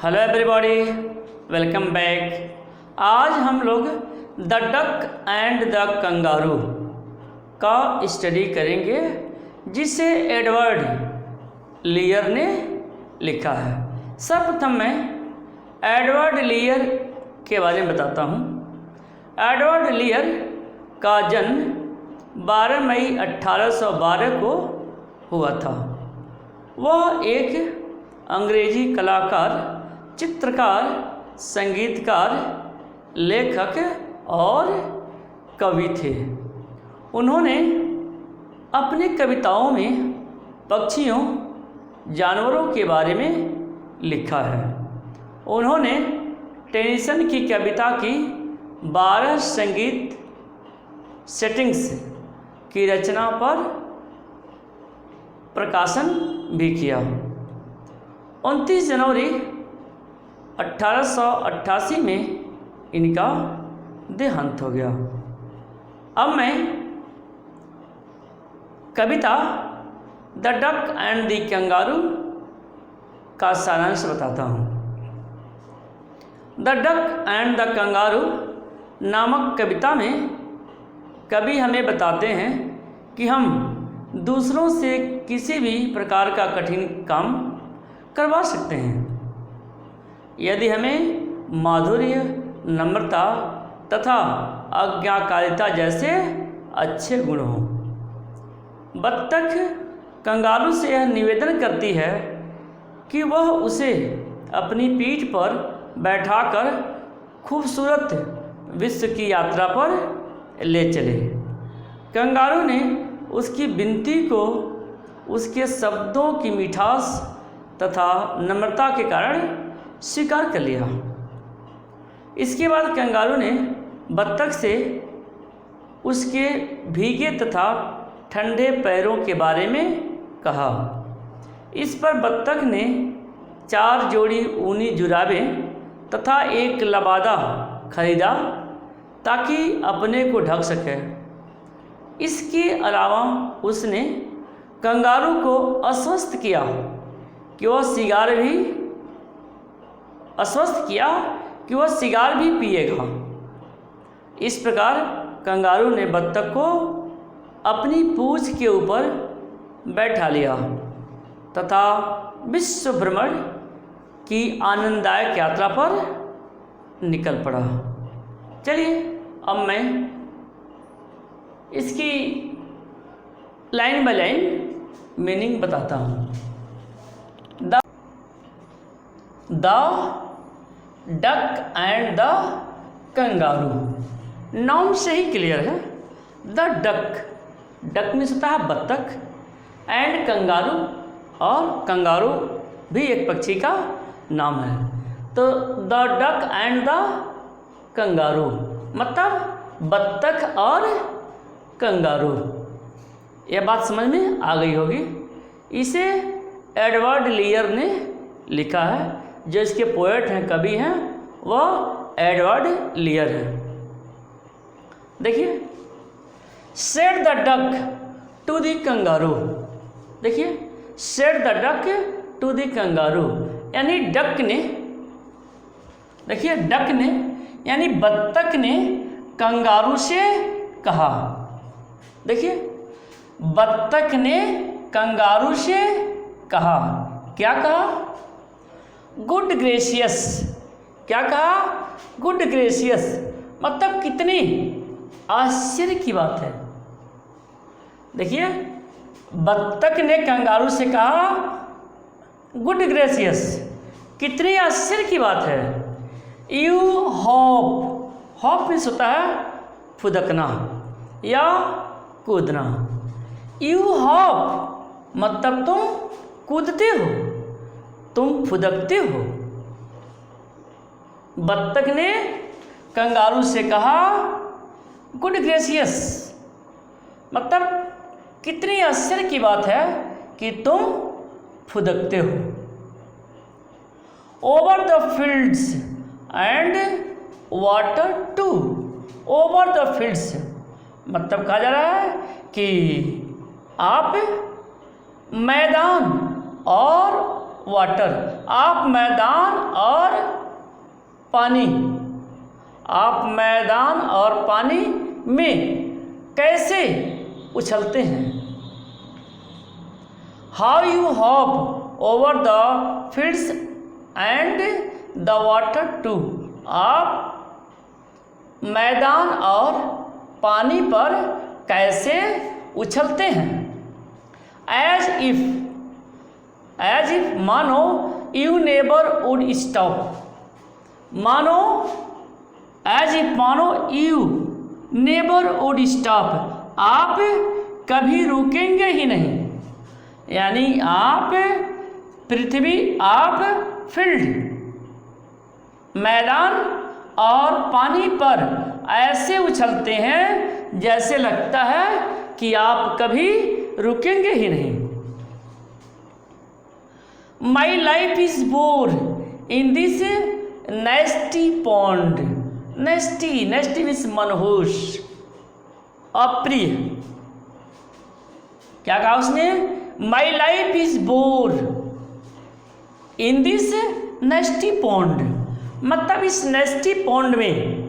Hello everybody, welcome back. आज हम लोग the duck and the kangaroo का स्टडी करेंगे, जिसे एडवर्ड लीयर ने लिखा है। सर्वप्रथम मैं एडवर्ड लीयर के बारे में बताता हूँ। एडवर्ड लीयर का जन्म 12 मई 1812 को हुआ था। वह एक अंग्रेजी कलाकार, चित्रकार, संगीतकार, लेखक और कवि थे। उन्होंने अपनी कविताओं में पक्षियों, जानवरों के बारे में लिखा है। उन्होंने टेनिसन की कविता की 12 संगीत सेटिंग्स की रचना पर प्रकाशन भी किया। 29 जनवरी 1888 में इनका देहांत हो गया। अब मैं कविता the duck and the kangaroo का सारांश बताता हूँ। The duck and the kangaroo नामक कविता में कवि हमें बताते हैं कि हम दूसरों से किसी भी प्रकार का कठिन काम करवा सकते हैं, यदि हमें माधुर्य, नम्रता तथा आज्ञाकारिता जैसे अच्छे गुण हों। बत्तख कंगारू से यह निवेदन करती है कि वह उसे अपनी पीठ पर बैठाकर खूबसूरत विश्व की यात्रा पर ले चले। कंगारू ने उसकी विनती को उसके शब्दों की मिठास तथा नम्रता के कारण स्वीकार कर लिया। इसके बाद कंगारू ने बत्तख से उसके भीगे तथा ठंडे पैरों के बारे में कहा। इस पर बत्तख ने 4 जोड़ी ऊनी जुराबें तथा एक लबादा खरीदा ताकि अपने को ढक सके। इसके अलावा उसने कंगारू को आश्वस्त किया कि वह सिगार भी पिएगा। इस प्रकार कंगारू ने बत्तख को अपनी पूंछ के ऊपर बैठा लिया तथा विश्व भ्रमण की आनंददायक यात्रा पर निकल पड़ा। चलिए अब मैं इसकी लाइन बाय लाइन मीनिंग बताता हूँ। The duck and the kangaroo नाम से ही क्लियर है। द डक मीन्स होता है बत्तख, एंड कंगारू, और कंगारू भी एक पक्षी का नाम है। तो the duck and the kangaroo मतलब बत्तख और कंगारू। यह बात समझ में आ गई होगी। इसे एडवर्ड लीयर ने लिखा है। जो इसके पोएट हैं, कवि हैं, वह एडवर्ड लीयर है। देखिए, said the duck to the kangaroo. देखिए, said the duck to the kangaroo यानी डक ने, देखिए डक ने यानी बत्तख ने कंगारू से कहा। देखिए, बत्तख ने कंगारू से कहा। क्या कहा? Good gracious. क्या कहा? गुड ग्रेसियस मतलब कितनी आश्चर्य की बात है। देखिए, बत्तख ने कंगारू से कहा गुड ग्रेसियस, कितनी आश्चर्य की बात है। यू हॉप मीन्स होता है फुदकना या कूदना। यू हॉप मतलब तुम कूदते हो, तुम फुदकते हो। बत्तख ने कंगारू से कहा गुड ग्रेसियस मतलब कितनी आश्चर्य की बात है कि तुम फुदकते हो। Over the fields and water too. Over the fields मतलब कहा जा रहा है कि आप मैदान और वाटर, आप मैदान और पानी। आप मैदान और पानी में कैसे उछलते हैं? How you hop over the fields and the water too. आप मैदान और पानी पर कैसे उछलते हैं? एज इफ मानो यू नेवर वुड स्टॉप। मानो एज इफ मानो यू नेवर वुड स्टॉप। आप कभी रुकेंगे ही नहीं। यानी आप पृथ्वी, आप फील्ड, मैदान और पानी पर ऐसे उछलते हैं जैसे लगता है कि आप कभी रुकेंगे ही नहीं। My life is bore in this नेस्टी pond. नेस्टी means मनहूस, अप्रिय। क्या कहा उसने? My life is bore in this नेस्टी pond. मतलब इस नेस्टी पॉन्ड में,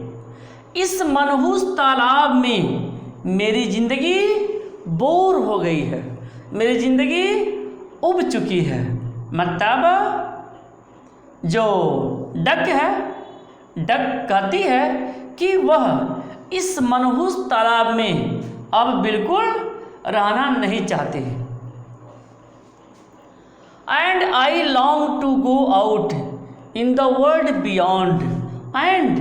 इस मनहूस तालाब में मेरी जिंदगी बोर हो गई है, मेरी जिंदगी उब चुकी है। मतलब जो डक है, डक कहती है कि वह इस मनहूस तालाब में अब बिल्कुल रहना नहीं चाहती। And I long to go out in the world beyond. And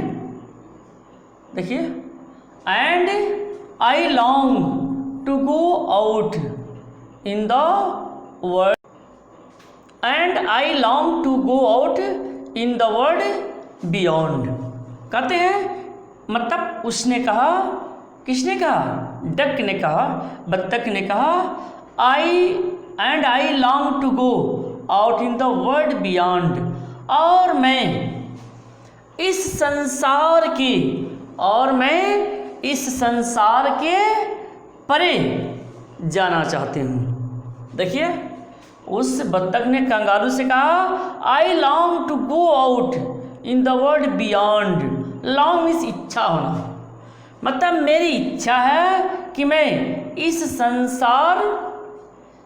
देखिए, and I long to go out in the world, and I long to go out in the world beyond. कहते हैं, मतलब उसने कहा, किसने कहा? डक ने कहा, बत्तख ने कहा, I long to go out in the world beyond. और मैं इस संसार की, और मैं इस संसार के परे जाना चाहती हूँ। देखिए, उस बत्तख ने कंगारू से कहा, I long to go out in the world beyond. Long means इच्छा होना। मतलब मेरी इच्छा है कि मैं इस संसार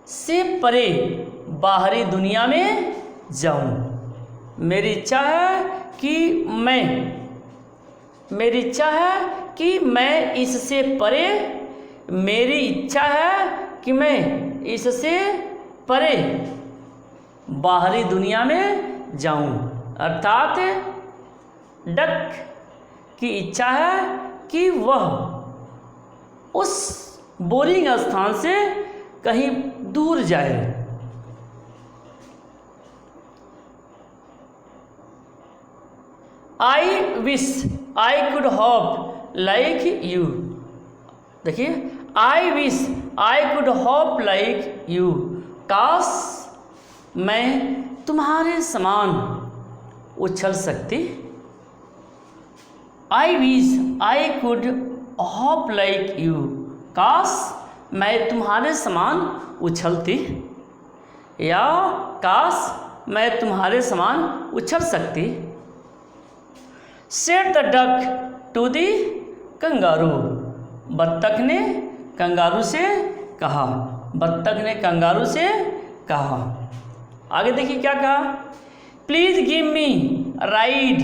से परे बाहरी दुनिया में जाऊं। मेरी इच्छा है कि मैं इससे परे, मेरी इच्छा है कि मैं इससे परे बाहरी दुनिया में जाऊं। अर्थात डक की इच्छा है कि वह उस बोरिंग स्थान से कहीं दूर जाए। I wish I could hop like you. देखिए, I wish I could hop like you. काश मैं तुम्हारे समान उछल सकती। I wish I could hop like you. काश मैं तुम्हारे समान उछलती, या काश मैं तुम्हारे समान उछल सकती। Said the duck to the kangaroo. बत्तख ने कंगारू से कहा, बत्तख ने कंगारू से कहा। आगे देखिए क्या कहा? Please give me ride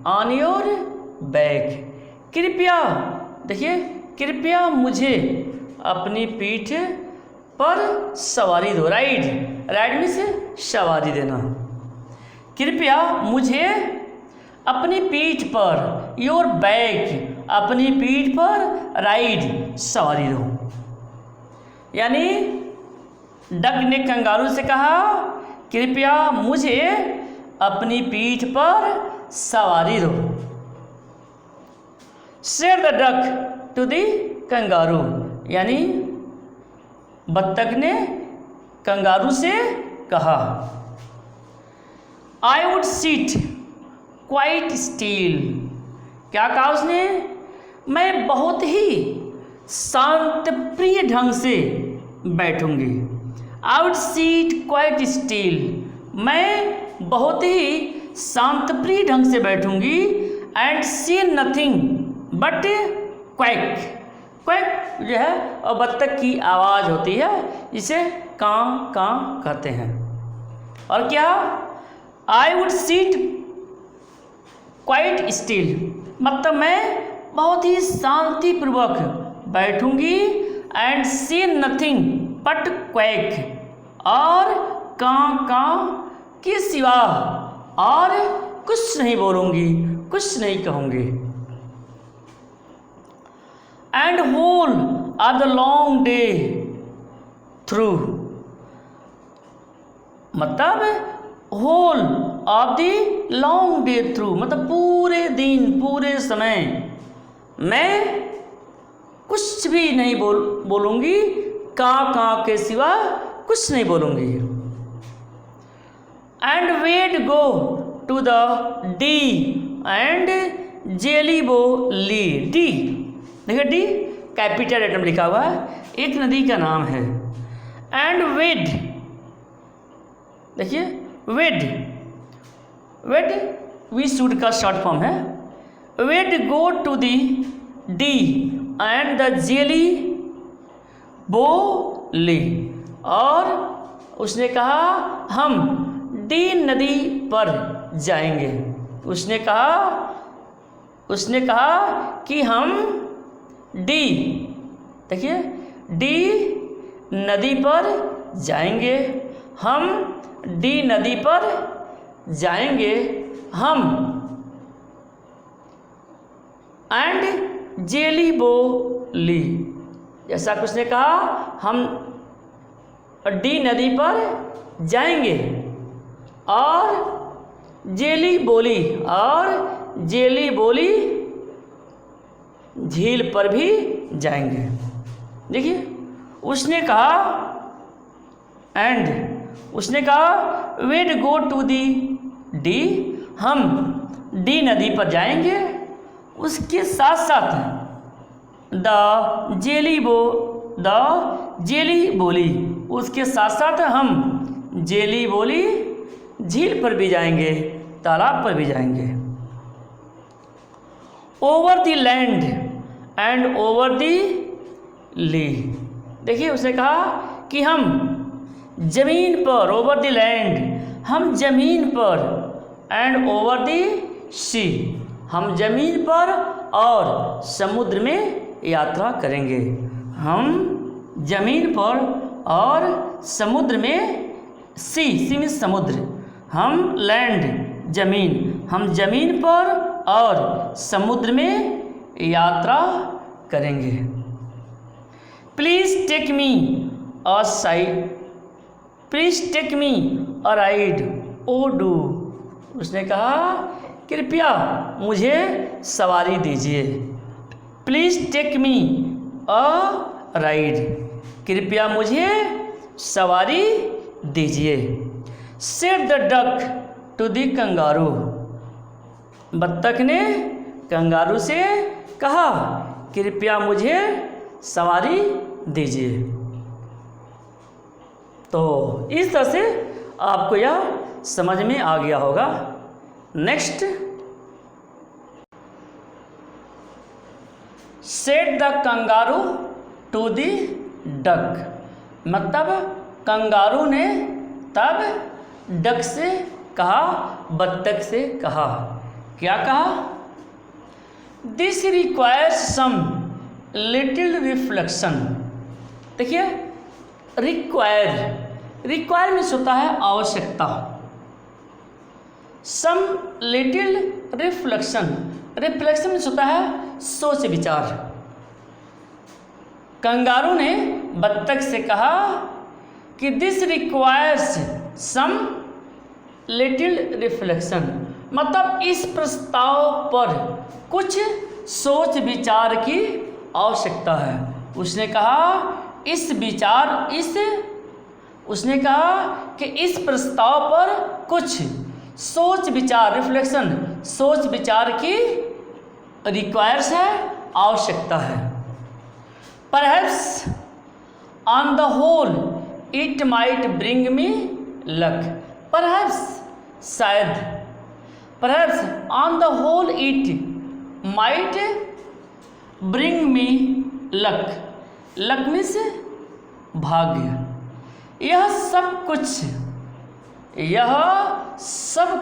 on your back. कृपया, देखिए, कृपया मुझे अपनी पीठ पर सवारी दो। राइड, राइड में से सवारी देना। कृपया मुझे अपनी पीठ पर, योर बैक, अपनी पीठ पर राइड, सवारी दो। यानी डक ने कंगारू से कहा, कृपया मुझे अपनी पीठ पर सवारी दो। Said the duck to the kangaroo. यानी बत्तख ने कंगारू से कहा, I would sit quite still. क्या कहा उसने? मैं बहुत ही शांत प्रिय ढंग से बैठूंगी। I would sit quite still. मैं बहुत ही शांतप्रिय ढंग से बैठूंगी and see nothing but quack. Quack जो है और बत्तख की आवाज़ होती है, इसे कां कां कहते हैं। और क्या, I would sit quite still, मतलब मैं बहुत ही शांतिपूर्वक बैठूंगी and see nothing but quack, और कां कां के सिवा और कुछ नहीं बोलूंगी, कुछ नहीं कहूंगी। And whole of the long day through, मतलब whole of the long day through, मतलब पूरे दिन पूरे समय मैं कुछ भी नहीं बोलूंगी, का के सिवा कुछ नहीं बोलूंगी। And we'd go to the Dee and Jelly Bo Lee. D देखिए, डी कैपिटल लेटर लिखा हुआ है, एक नदी का नाम है। एंड वेड, देखिए वेड, वेड वी शुड का शॉर्ट फॉर्म है। We'd go to the Dee and the Jelly Bo Lee, और उसने कहा हम डी नदी पर जाएंगे। उसने कहा कि हम डी, देखिए डी नदी पर जाएंगे, हम डी नदी पर जाएंगे, हम एंड जेली बो ली, जैसा कुछ ने कहा हम डी नदी पर जाएंगे और जेली बोली, और जेली बोली झील पर भी जाएंगे। देखिए उसने कहा, एंड उसने कहा वेड गो टू दी डी, हम डी नदी पर जाएंगे, उसके साथ साथ द जेली बोली, उसके साथ साथ हम जेली बोली झील पर भी जाएंगे, तालाब पर भी जाएंगे। Over the land and over the lee, देखिए उसने कहा कि हम जमीन पर, ओवर द लैंड हम जमीन पर, एंड ओवर द सी हम जमीन पर और समुद्र में यात्रा करेंगे। हम जमीन पर और समुद्र में, सी मीन्स समुद्र, हम लैंड जमीन, हम जमीन पर और समुद्र में यात्रा करेंगे। Please take me a side, please take me a ride O do, उसने कहा कृपया मुझे सवारी दीजिए। Please take me a ride, कृपया मुझे सवारी दीजिए। Said the duck to the kangaroo, बत्तख ने कंगारू से कहा कृपया मुझे सवारी दीजिए। तो इस तरह से आपको यह समझ में आ गया होगा। Next, said the kangaroo to the duck, मतलब कंगारू ने तब डक से कहा, बत्तख से कहा, क्या कहा? This requires some little reflection. देखिए रिक्वायर मीन्स होता है आवश्यकता, सम लिटिल रिफ्लेक्शन मीन्स होता है सोच विचार। कंगारू ने बत्तख से कहा कि this requires some little reflection, मतलब इस प्रस्ताव पर कुछ सोच विचार की आवश्यकता है। उसने कहा कि इस प्रस्ताव पर कुछ सोच विचार, रिफ्लेक्शन, सोच विचार की रिक्वायर्स है, आवश्यकता है। Perhaps on the whole it might bring me luck, perhaps शायद, perhaps on the whole it might bring me luck. Luck means भाग्य। यह सब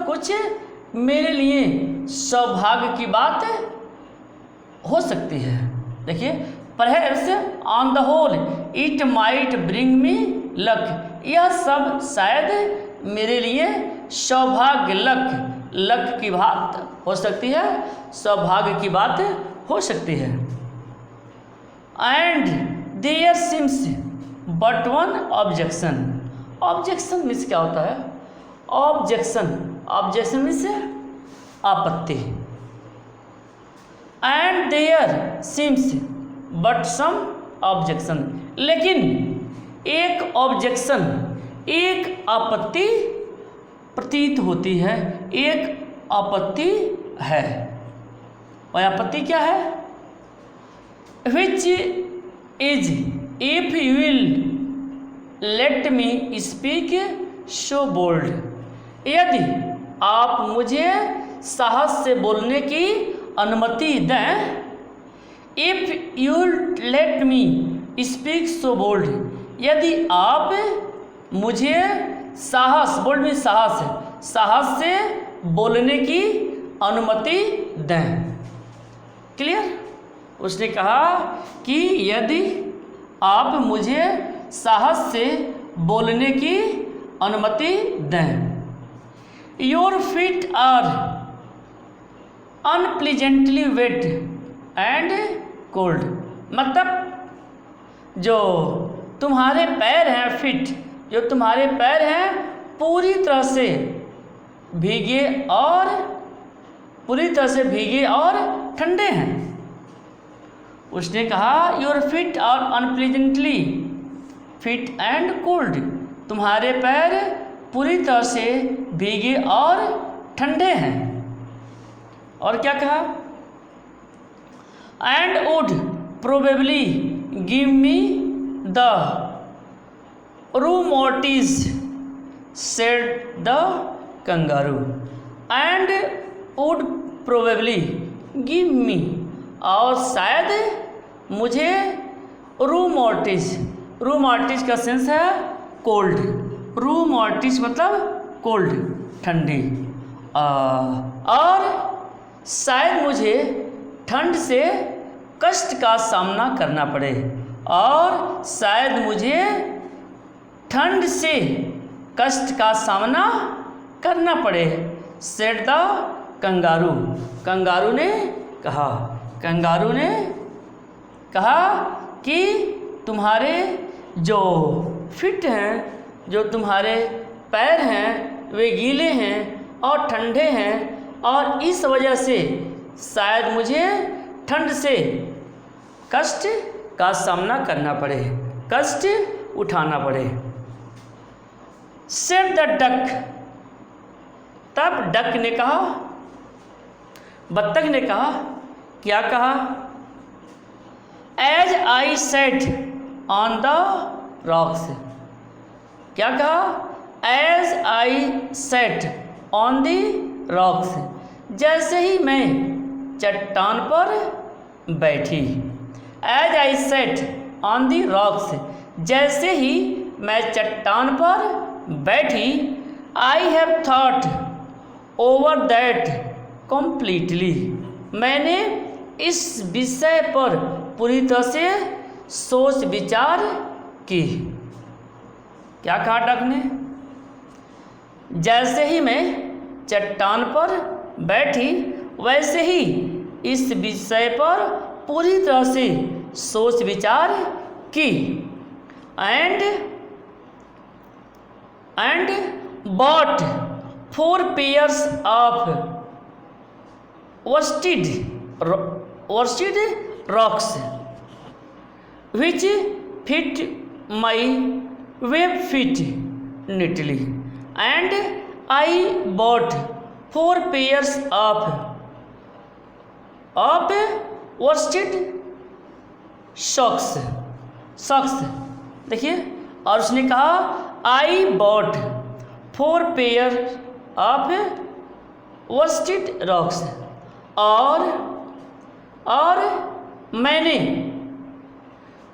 कुछ मेरे लिए सौभाग्य की बात हो सकती है। देखिए, perhaps on the whole it might bring me luck. यह सब शायद मेरे लिए सौभाग्य लक की बात हो सकती है, सौभाग्य की बात हो सकती है। And there seems but one objection. Objection means क्या होता है? ऑब्जेक्शन मीन्स आपत्ति। And there seems but some objection. लेकिन एक ऑब्जेक्शन, एक आपत्ति प्रतीत होती है, एक आपत्ति है। और आपत्ति क्या है? Which is if you will let me speak so bold. यदि आप मुझे साहस से बोलने की अनुमति दें। If you let me speak so bold. यदि आप मुझे साहस, बोल्ड में साहस से बोलने की अनुमति दें। क्लियर? उसने कहा कि यदि आप मुझे साहस से बोलने की अनुमति दें। Your feet are unpleasantly wet and cold. मतलब जो तुम्हारे पैर हैं, फीट, जो तुम्हारे पैर हैं पूरी तरह से भीगे और ठंडे हैं। उसने कहा your feet are unpleasantly fit and cold. तुम्हारे पैर पूरी तरह से भीगे और ठंडे हैं। और क्या कहा? And would probably give me the rheumatiz said the kangaroo. And would probably give me, और शायद मुझे रूमोटिस का सेंस है कोल्ड। रूमोटिस मतलब कोल्ड, ठंडी। और शायद मुझे ठंड से कष्ट का सामना करना पड़े। और शायद मुझे ठंड से कष्ट का सामना करना पड़े। Said the kangaroo. कंगारू ने कहा कि तुम्हारे जो फिट हैं, जो तुम्हारे पैर हैं, वे गीले हैं और ठंडे हैं, और इस वजह से शायद मुझे ठंड से कष्ट का सामना करना पड़े, कष्ट उठाना पड़े। Said the duck. तब डक ने कहा, बत्तख ने कहा, क्या कहा? As I sat on the rocks. क्या कहा? As I sat on the rocks. जैसे ही मैं चट्टान पर बैठी। As I sat on the rocks. जैसे ही मैं चट्टान पर बैठी। I have thought over that completely. मैंने इस विषय पर पूरी तरह से सोच विचार की। क्या कहा डक ने? जैसे ही मैं चट्टान पर बैठी, वैसे ही इस विषय पर पूरी तरह से सोच विचार की। And bought 4 pairs of worsted rocks which fit my web feet neatly. And I bought 4 pairs of worsted socks। देखिए, और उसने कहा I bought 4 pairs of वस्टेड rocks, और मैंने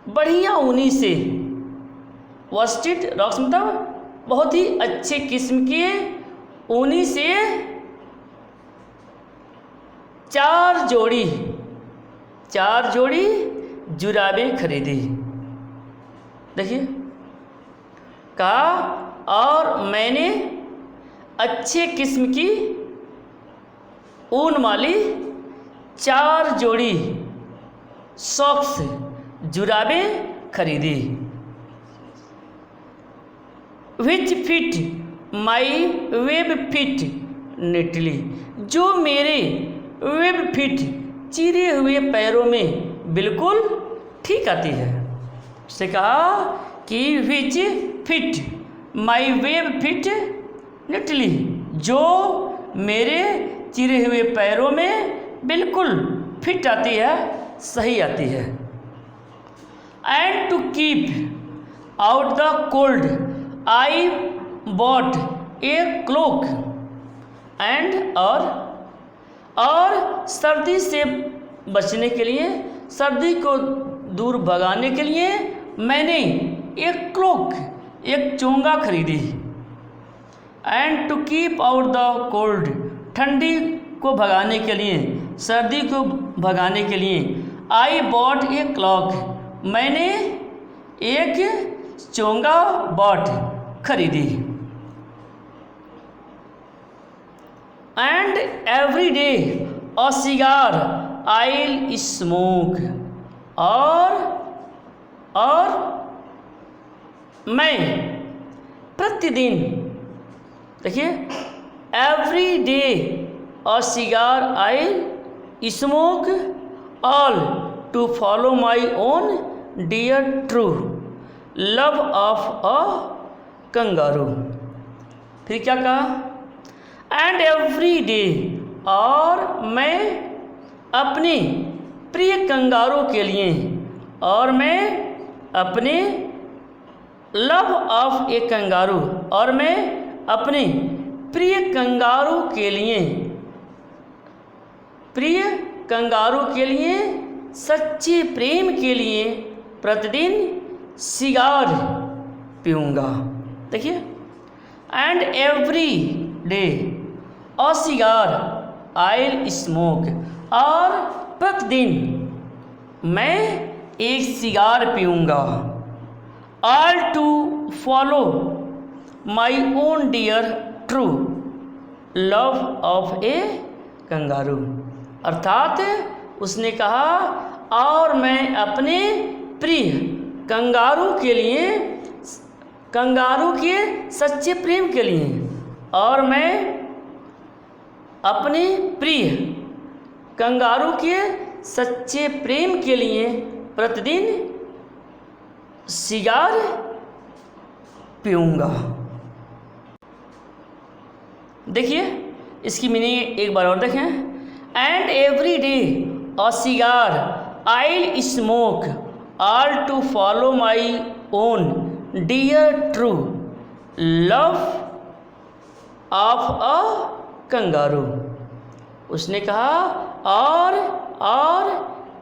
बढ़िया ऊनी से, वस्टेड रॉक्स मतलब बहुत ही अच्छे किस्म के ऊनी से 4 जोड़ी जुराबें खरीदी। देखिए कहा, और मैंने अच्छे किस्म की ऊन वाली 4 जोड़ी सॉक्स जुराबें खरीदी। Which fit my web feet neatly, जो मेरे वेब फिट चिरे हुए पैरों में बिल्कुल ठीक आती है। उसने कहा कि which fit my web feet neatly, जो मेरे चिरे हुए पैरों में बिल्कुल फिट आती है, सही आती है। And to keep out the cold I bought a cloak, and और सर्दी से बचने के लिए, सर्दी को दूर भगाने के लिए मैंने एक क्लोक, एक चोंगा खरीदी। And to keep out the cold, ठंडी को भगाने के लिए, सर्दी को भगाने के लिए, आई बॉट ए क्लॉक, मैंने एक चोंगा बॉट खरीदी। And every day a cigar I'll smoke, और मैं प्रतिदिन, देखिए every day a cigar I smoke all to follow my own dear true love of a kangaroo. फिर क्या कहा, एंड एवरी डे, और मैं अपने प्रिय कंगारू के लिए, और मैं अपने लव ऑफ ए कंगारू, और मैं अपने प्रिय कंगारू के लिए, प्रिय कंगारू के लिए, सच्चे प्रेम के लिए प्रतिदिन सिगार पीऊँगा। देखिए and every day a cigar I'll smoke, और प्रतिदिन मैं एक सिगार पीऊँगा। All to follow my own dear true love of a kangaroo, अर्थात उसने कहा, और मैं अपने प्रिय कंगारू के लिए, कंगारू के सच्चे प्रेम के लिए, और मैं अपने प्रिय कंगारू के सच्चे प्रेम के लिए प्रतिदिन सिगार पीऊँगा। देखिए इसकी मीनिंग एक बार और देखें। And every day a cigar I'll smoke all to follow my own dear true love of a kangaroo. उसने कहा, और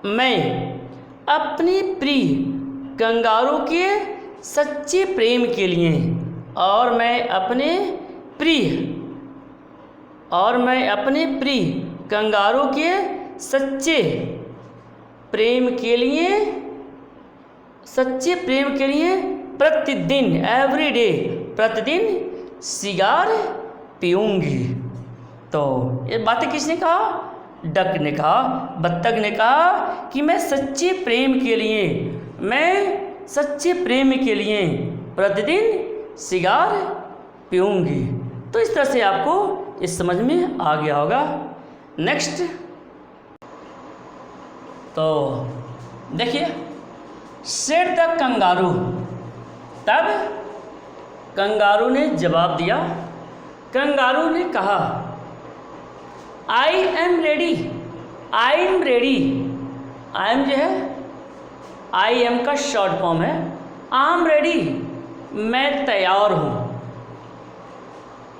मैं अपने प्रिय कंगारू के सच्चे प्रेम के लिए, और मैं अपने प्रिय कंगारू के सच्चे प्रेम के लिए प्रतिदिन, एवरी डे, प्रतिदिन सिगार पीऊँगी। तो ये बातें किसने कहा? डक ने कहा, बत्तख ने कहा कि मैं सच्चे प्रेम के लिए प्रतिदिन सिगार पीऊँगी। तो इस तरह से आपको इस समझ में आ गया होगा। नेक्स्ट, तो देखिए, सेड द कंगारू, तब कंगारू ने जवाब दिया। कंगारू ने कहा, I am ready. I am जो है आई एम का शॉर्ट फॉर्म है। आई एम रेडी, मैं तैयार हूँ।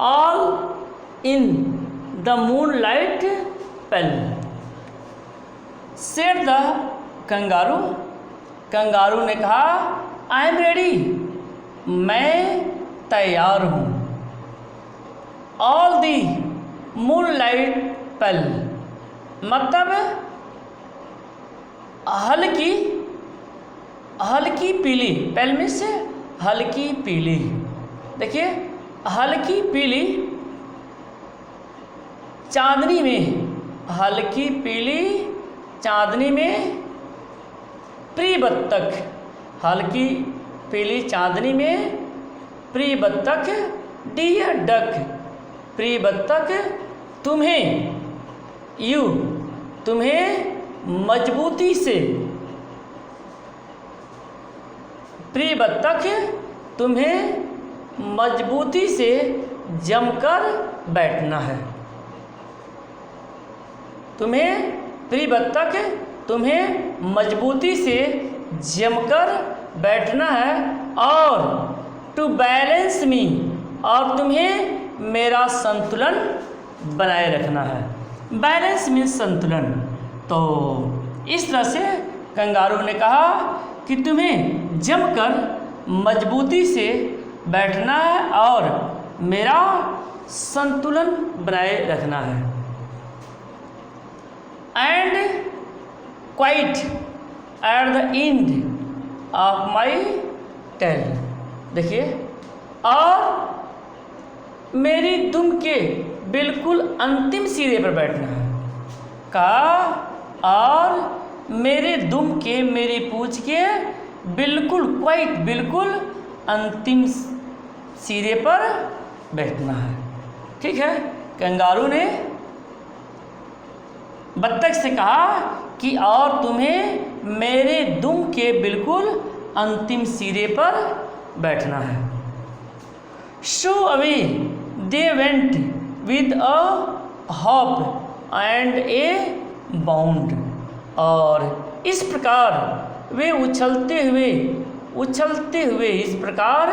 All in the moonlight pale. Said the kangaroo, kangaroo ने कहा आई एम रेडी, मैं तैयार हूँ। ऑल दी मूनलाइट पेल मतलब हल्की हल्की पीली, पेल में से हल्की पीली। देखिए हल्की पीली चांदनी में, हल्की पीली चांदनी में प्रिय बत्तख, हल्की पीली चांदनी में प्रिय बत्तख, डियर डक, प्रिय बत्तख तुम्हें, यू तुम्हें मजबूती से, प्रिय बत्तख तुम्हें मजबूती से जमकर बैठना है। तुम्हें प्रिय बत्तख तुम्हें मजबूती से जमकर बैठना है और टू बैलेंस मी, और तुम्हें मेरा संतुलन बनाए रखना है। बैलेंस मीन्स संतुलन। तो इस तरह से कंगारू ने कहा कि तुम्हें जमकर मजबूती से बैठना है और मेरा संतुलन बनाए रखना है। And quite at the end of my tail, देखिए और मेरी दुम के बिल्कुल अंतिम सिरे पर बैठना है। कहा और मेरे दुम के, मेरी पूंछ के बिल्कुल क्वाइट बिल्कुल अंतिम सिरे पर बैठना है। ठीक है, कंगारू ने बत्तख से कहा कि और तुम्हें मेरे दुम के बिल्कुल अंतिम सिरे पर बैठना है। Show away they went with a hop and A bound, और इस प्रकार वे उछलते हुए इस प्रकार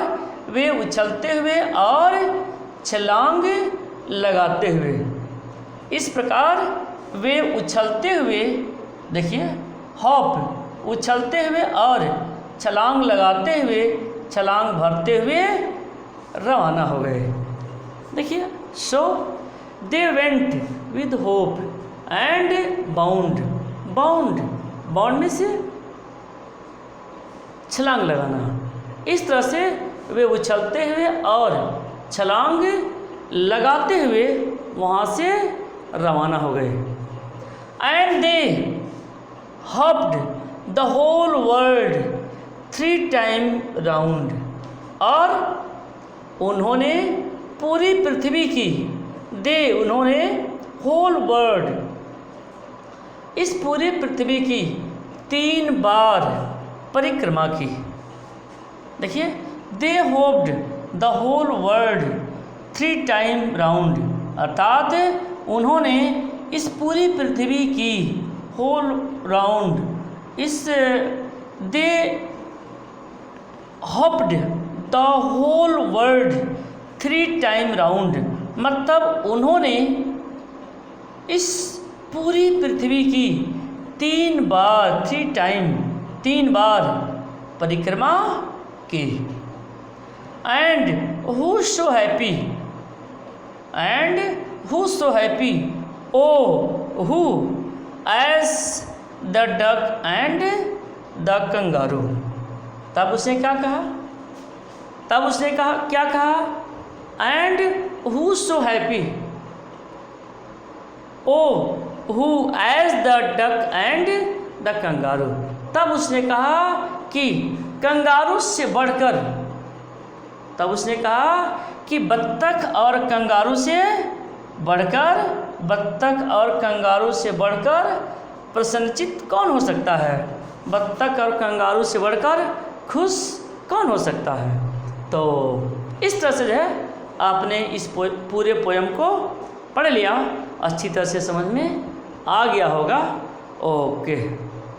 वे उछलते हुए और छलांग लगाते हुए, इस प्रकार वे उछलते हुए, देखिए हॉप उछलते हुए और छलांग लगाते हुए, छलांग भरते हुए रवाना हो गए। देखिए so they went with hop and bound, bound में से छलांग लगाना। इस तरह से वे उछलते हुए और छलांग लगाते हुए वहाँ से रवाना हो गए। And they hopped the whole world 3 time round, और उन्होंने पूरी पृथ्वी की, उन्होंने होल वर्ल्ड, इस पूरी पृथ्वी की 3 बार परिक्रमा की। देखिए they hopped the whole world 3 time round, अर्थात उन्होंने इस पूरी पृथ्वी की होल राउंड, इस they hopped the whole world 3 time round, मतलब उन्होंने इस पूरी पृथ्वी की 3 बार 3 बार परिक्रमा की। And who so happy O who as the duck and the kangaroo. तब उसने क्या कहा? And who so happy O who as the duck and the kangaroo. तब उसने कहा कि कंगारू से बढ़कर, तब उसने कहा कि बत्तख और कंगारू से बढ़कर प्रसन्नचित्त कौन हो सकता है? बत्तख और कंगारू से बढ़कर खुश कौन हो सकता है? तो इस तरह से जो है आपने इस पूरे पोयम को पढ़ लिया, अच्छी तरह से समझ में आ गया होगा। ओके।